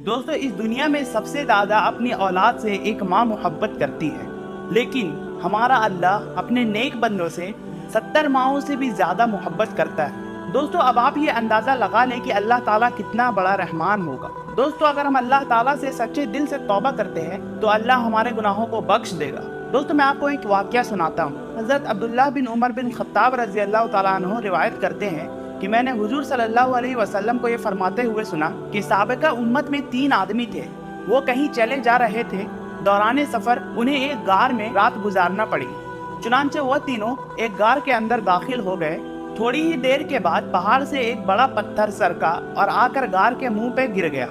दोस्तों, इस दुनिया में सबसे ज़्यादा अपनी औलाद से एक माँ मोहब्बत करती है, लेकिन हमारा अल्लाह अपने नेक बंदों से 70 माओं से भी ज़्यादा मोहब्बत करता है। दोस्तों, अब आप ये अंदाज़ा लगा लें कि अल्लाह ताला कितना बड़ा रहमान होगा। दोस्तों, अगर हम अल्लाह ताला से सच्चे दिल से तौबा करते हैं तो अल्लाह हमारे गुनाहों को बख्श देगा। दोस्तों, मैं आपको एक वाक़या सुनाता हूँ। हज़रत अब्दुल्लाह बिन उमर बिन खत्ताब रज़ी अल्लाह ताला अन्हु रिवायत करते हैं कि मैंने हुजूर सल्लल्लाहु अलैहि वसल्लम को ये फरमाते हुए सुना कि साबिका उम्मत में 3 आदमी थे। वो कहीं चले जा रहे थे। दौरान सफ़र उन्हें एक गार में रात गुजारना पड़ी। चुनांचे वो तीनों एक गार के अंदर दाखिल हो गए। थोड़ी ही देर के बाद पहाड़ से एक बड़ा पत्थर सरका और आकर गार के मुंह पे गिर गया।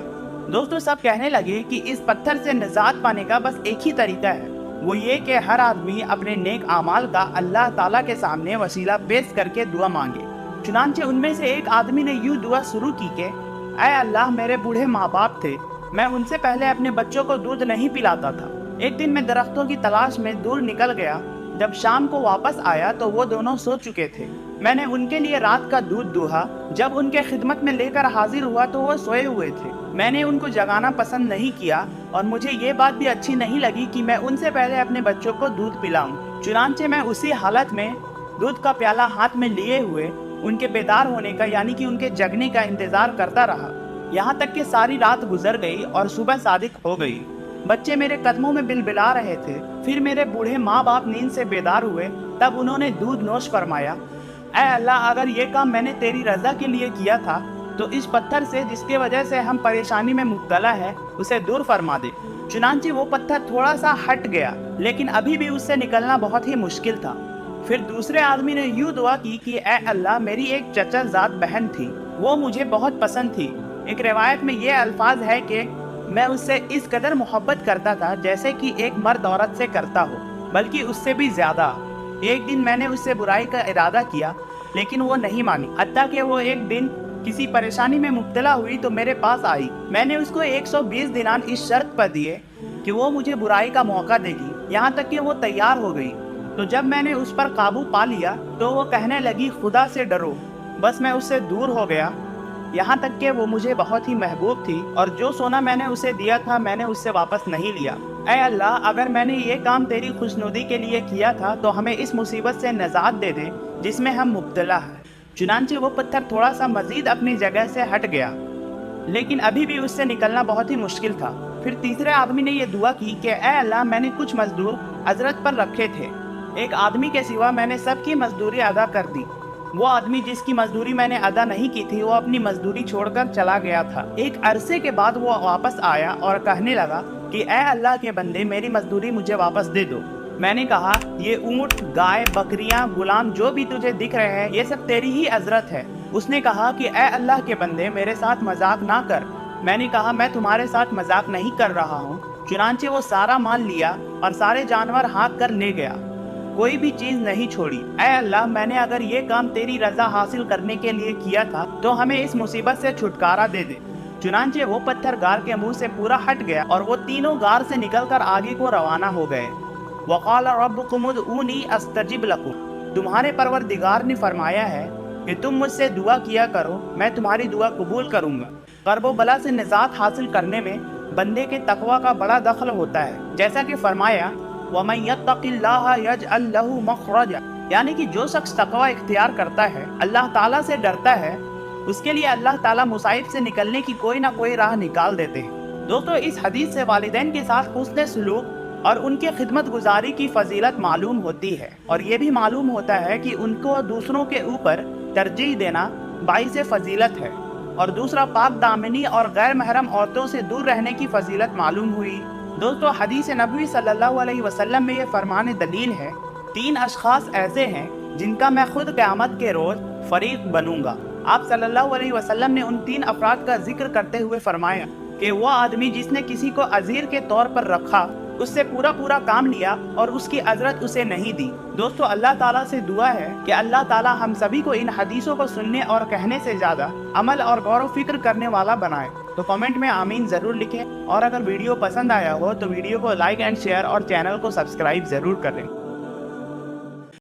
दोस्तों, सब कहने लगे कि इस पत्थर से निजात पाने का बस एक ही तरीका है, वो ये कि हर आदमी अपने नेक आमाल का अल्लाह ताला के सामने वसीला पेश करके दुआ मांगे। चुनांचे उनमें से एक आदमी ने यूँ दुआ शुरू की कि ऐ अल्लाह, मेरे बूढ़े माँ बाप थे, मैं उनसे पहले अपने बच्चों को दूध नहीं पिलाता था। एक दिन मैं दरख्तों की तलाश में दूर निकल गया। जब शाम को वापस आया तो वो दोनों सो चुके थे। मैंने उनके लिए रात का दूध दूहा। जब उनके खिदमत में लेकर हाजिर हुआ तो वो सोए हुए थे। मैंने उनको जगाना पसंद नहीं किया और मुझे ये बात भी अच्छी नहीं लगी कि मैं उनसे पहले अपने बच्चों को दूध पिलाऊं। चुनांचे मैं उसी हालत में दूध का प्याला हाथ में लिए हुए उनके बेदार होने का यानी कि उनके जगने का इंतजार करता रहा। यहाँ तक कि सारी रात गुजर गई और सुबह सादिक हो गई। बच्चे मेरे कदमों में बिलबिला रहे थे। फिर मेरे बूढ़े माँ बाप नींद से बेदार हुए। तब उन्होंने दूध नोश फरमाया, ऐ अल्लाह, अगर ये काम मैंने तेरी रजा के लिए किया था तो इस पत्थर से जिसकी वजह से हम परेशानी में मुब्तला है उसे दूर फरमा दे। चुनांचे वो पत्थर थोड़ा सा हट गया, लेकिन अभी भी उससे निकलना बहुत ही मुश्किल था। फिर दूसरे आदमी ने यूँ दुआ की कि ऐ अल्लाह, मेरी एक चचाजाद बहन थी, वो मुझे बहुत पसंद थी। एक रिवायत में ये अल्फाज है कि मैं उससे इस कदर मोहब्बत करता था जैसे कि एक मर्द औरत से करता हो, बल्कि उससे भी ज़्यादा। एक दिन मैंने उससे बुराई का इरादा किया, लेकिन वो नहीं मानी। हत्ता कि वो एक दिन किसी परेशानी में मुब्तला हुई तो मेरे पास आई। मैंने उसको 120 दिनार इस शर्त पर दिए कि वो मुझे बुराई का मौका देगी, यहाँ तक कि वो तैयार हो गई। तो जब मैंने उस पर काबू पा लिया तो वो कहने लगी, खुदा से डरो। बस मैं उससे दूर हो गया, यहाँ तक कि वो मुझे बहुत ही महबूब थी और जो सोना मैंने उसे दिया था मैंने उससे वापस नहीं लिया। ऐ अल्लाह, अगर मैंने ये काम तेरी खुशनुदी के लिए किया था तो हमें इस मुसीबत से निजात दे दे जिसमें हम मुब्तला हैं। चुनांचे वो पत्थर थोड़ा सा मजीद अपनी जगह से हट गया, लेकिन अभी भी उससे निकलना बहुत ही मुश्किल था। फिर तीसरे आदमी ने यह दुआ की कि ऐ अल्लाह, मैंने कुछ मजदूर हजरत पर रखे थे, एक आदमी के सिवा मैंने सबकी मजदूरी अदा कर दी। वो आदमी जिसकी मजदूरी मैंने अदा नहीं की थी वो अपनी मजदूरी छोड़कर चला गया था। एक अरसे के बाद वो वापस आया और कहने लगा कि ऐ अल्लाह के बंदे, मेरी मजदूरी मुझे वापस दे दो। मैंने कहा, ये ऊँट, गाय, बकरियां, गुलाम जो भी तुझे दिख रहे हैं ये सब तेरी ही अजरत है। उसने कहा कि ऐ अल्लाह के बंदे, मेरे साथ मजाक ना कर। मैंने कहा, मैं तुम्हारे साथ मजाक नहीं कर रहा हूँ। चुनांचे वो सारा माल लिया और सारे जानवर हाँक कर ले गया, कोई भी चीज नहीं छोड़ी। ऐ अल्लाह, मैंने अगर ये काम तेरी रजा हासिल करने के लिए किया था तो हमें इस मुसीबत से छुटकारा दे दे। चुनांचे वो पत्थर गार के मुंह से पूरा हट गया और वो तीनों गार से निकलकर आगे को रवाना हो गए। वक़ाल रब्बुकुम उदऊनी अस्तजिब लकुम, तुम्हारे परवरदिगार ने फरमाया है कि तुम मुझसे दुआ किया करो, मैं तुम्हारी दुआ कबूल करूंगा। गर्ब बला से निजात हासिल करने में बंदे के तकवा का बड़ा दखल होता है। जैसा कि फरमाया, वमन यत्तक़िल्लाह यजअल लहू मख़रजा, यानी कि जो शख्स तकवा इख्तियार करता है, अल्लाह ताला से डरता है, उसके लिए अल्लाह ताला मुसाइब से निकलने की कोई ना कोई राह निकाल देते हैं। दोस्तों, इस हदीस से वालिदैन के साथ हुस्न सलूक और उनके खिदमत गुजारी की फजीलत मालूम होती है और ये भी मालूम होता है कि उनको दूसरों के ऊपर तरजीह देना बाइस फजीलत है। और दूसरा, पाक दामनी और गैर महरम औरतों से दूर रहने की फजीलत मालूम हुई। दोस्तों, हदीस नबवी सल्लल्लाहु अलैहि वसल्लम में ये फरमान दलील है, 3 अशखास ऐसे हैं जिनका मैं खुद क़यामत के रोज़ फरीक बनूंगा। आप सल्लल्लाहु अलैहि वसल्लम ने उन 3 अफराद का जिक्र करते हुए फरमाया कि वो आदमी जिसने किसी को अजीर के तौर पर रखा, उससे पूरा काम लिया और उसकी अजरत उसे नहीं दी। दोस्तों, अल्लाह ताला से दुआ है कि अल्लाह ताला हम सभी को इन हदीसों को सुनने और कहने से ज़्यादा अमल और गौर व फिक्र करने वाला बनाए। तो कमेंट में आमीन ज़रूर लिखें और अगर वीडियो पसंद आया हो तो वीडियो को लाइक एंड शेयर और चैनल को सब्सक्राइब ज़रूर करें।